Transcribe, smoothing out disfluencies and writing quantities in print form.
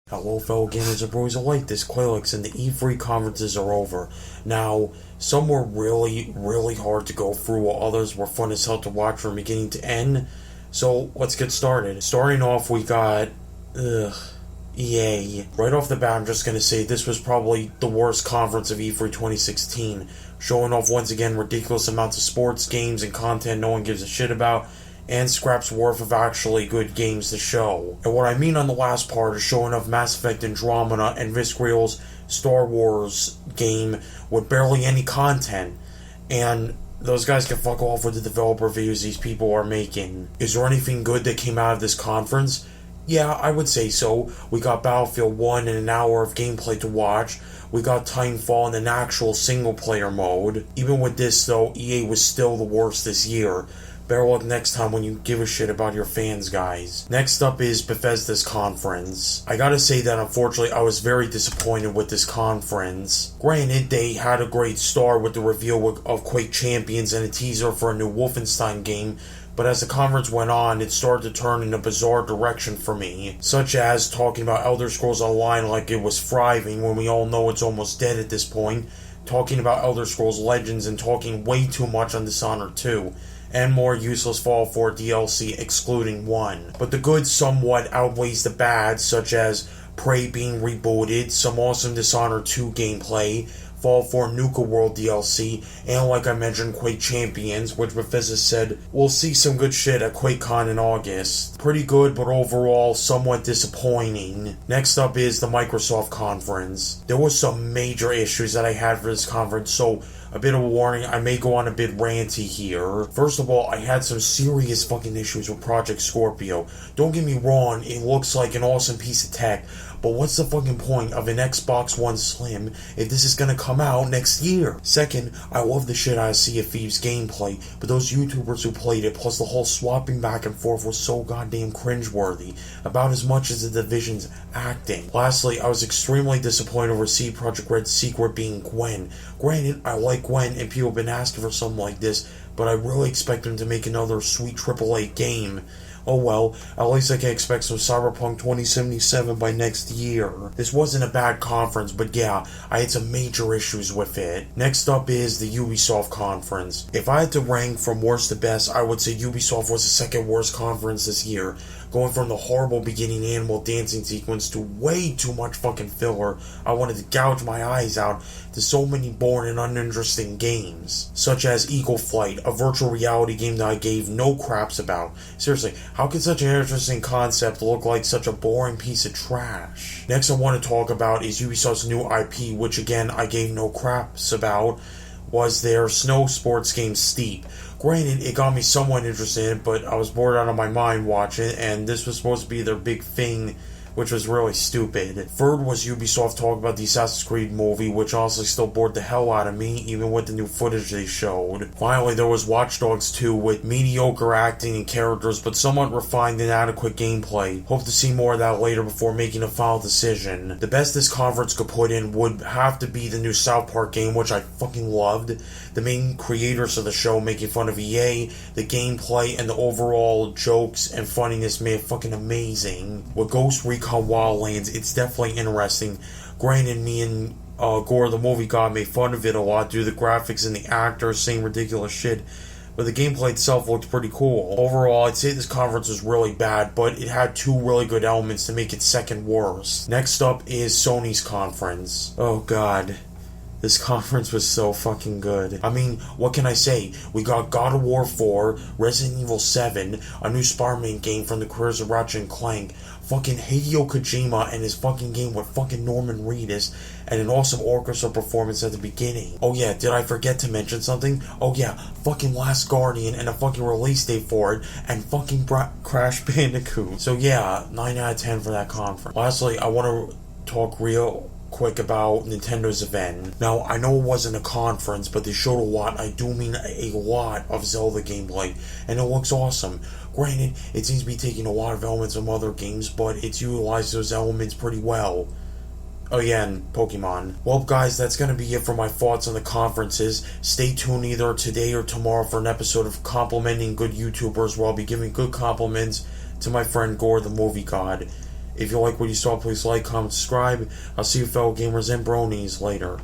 Hello fellow gamers and boys alike, this Claylex and the E3 conferences are over. Now, some were really hard to go through while others were fun as hell to watch from beginning to end. So, let's get started. Starting off, we got... EA. Right off the bat, I'm just gonna say this was probably the worst conference of E3 2016. Showing off once again ridiculous amounts of sports, games, and content no one gives a shit about, and scraps worth of actually good games to show. And what I mean on the last part is showing off Mass Effect Andromeda and Visceal's Star Wars game with barely any content. And those guys can fuck off with the developer videos these people are making. Is there anything good that came out of this conference? Yeah, I would say so. We got Battlefield 1 and an hour of gameplay to watch. We got Titanfall in an actual single-player mode. Even with this, though, EA was still the worst this year. Better luck next time when you give a shit about your fans, guys. Next up is Bethesda's conference. I gotta say that unfortunately I was very disappointed with this conference. Granted, they had a great start with the reveal of Quake Champions and a teaser for a new Wolfenstein game, but as the conference went on, it started to turn in a bizarre direction for me, such as talking about Elder Scrolls Online like it was thriving when we all know it's almost dead at this point, talking about Elder Scrolls Legends and talking way too much on Dishonored 2, and more useless Fallout 4 DLC excluding 1. But the good somewhat outweighs the bad, such as Prey being rebooted, some awesome Dishonored 2 gameplay, Fallout 4 Nuka World DLC, and like I mentioned, Quake Champions, which Bethesda said we'll see some good shit at QuakeCon in August. Pretty good, but overall somewhat disappointing. Next up is the Microsoft conference. There was some major issues that I had for this conference, so a bit of a warning, I may go on a bit ranty here. First of all, I had some serious fucking issues with Project Scorpio. Don't get me wrong, it looks like an awesome piece of tech, but what's the fucking point of an Xbox One Slim if this is gonna come out next year? Second, I love the shit out of Sea of Thieves gameplay, but those YouTubers who played it, plus the whole swapping back and forth was so goddamn cringeworthy, about as much as the Division's acting. Lastly, I was extremely disappointed over CD Projekt Red's secret being Gwen. Granted, I like Gwen and people have been asking for something like this, but I really expect them to make another sweet AAA game. Oh well, at least I can expect some Cyberpunk 2077 by next year. This wasn't a bad conference, but yeah, I had some major issues with it. Next up is the Ubisoft conference. If I had to rank from worst to best, I would say Ubisoft was the second worst conference this year. Going from the horrible beginning animal dancing sequence to way too much fucking filler, I wanted to gouge my eyes out, to so many boring and uninteresting games, such as Eagle Flight, a virtual reality game that I gave no craps about. Seriously, how could such an interesting concept look like such a boring piece of trash? Next I want to talk about is Ubisoft's new IP, which again I gave no craps about, was their snow sports game Steep. Granted, it got me somewhat interested, but I was bored out of my mind watching it, and this was supposed to be their big thing, which was really stupid. Third was Ubisoft talking about the Assassin's Creed movie, which honestly still bored the hell out of me, even with the new footage they showed. Finally, there was Watch Dogs 2 with mediocre acting and characters, but somewhat refined and adequate gameplay. Hope to see more of that later before making a final decision. The best this conference could put in would have to be the new South Park game, which I fucking loved. The main creators of the show making fun of EA, the gameplay, and the overall jokes and funniness made it fucking amazing. With Ghost Recon Wildlands, it's definitely interesting. Granted, me and Gore the movie god made fun of it a lot due to the graphics and the actors saying ridiculous shit, but the gameplay itself looked pretty cool. Overall, I'd say this conference was really bad, but it had two really good elements to make it second worst. Next up is Sony's conference. Oh god. This conference was so fucking good. I mean, what can I say? We got God of War 4, Resident Evil 7, a new Spider-Man game from the creators of Ratchet and Clank, fucking Hideo Kojima and his fucking game with fucking Norman Reedus, and an awesome orchestra performance at the beginning. Oh yeah, did I forget to mention something? Oh yeah, fucking Last Guardian and a fucking release date for it, and fucking Crash Bandicoot. So yeah, 9 out of 10 for that conference. Lastly, I want to talk real quick about Nintendo's event. Now, I know it wasn't a conference, but they showed a lot, I do mean a lot, of Zelda gameplay, and it looks awesome. Granted, it seems to be taking a lot of elements from other games, but it's utilized those elements pretty well. Again, Pokemon. Well, guys, that's going to be it for my thoughts on the conferences. Stay tuned either today or tomorrow for an episode of Complimenting Good YouTubers, where I'll be giving good compliments to my friend Gore the Movie God. If you like what you saw, please like, comment, subscribe. I'll see you fellow gamers and bronies later.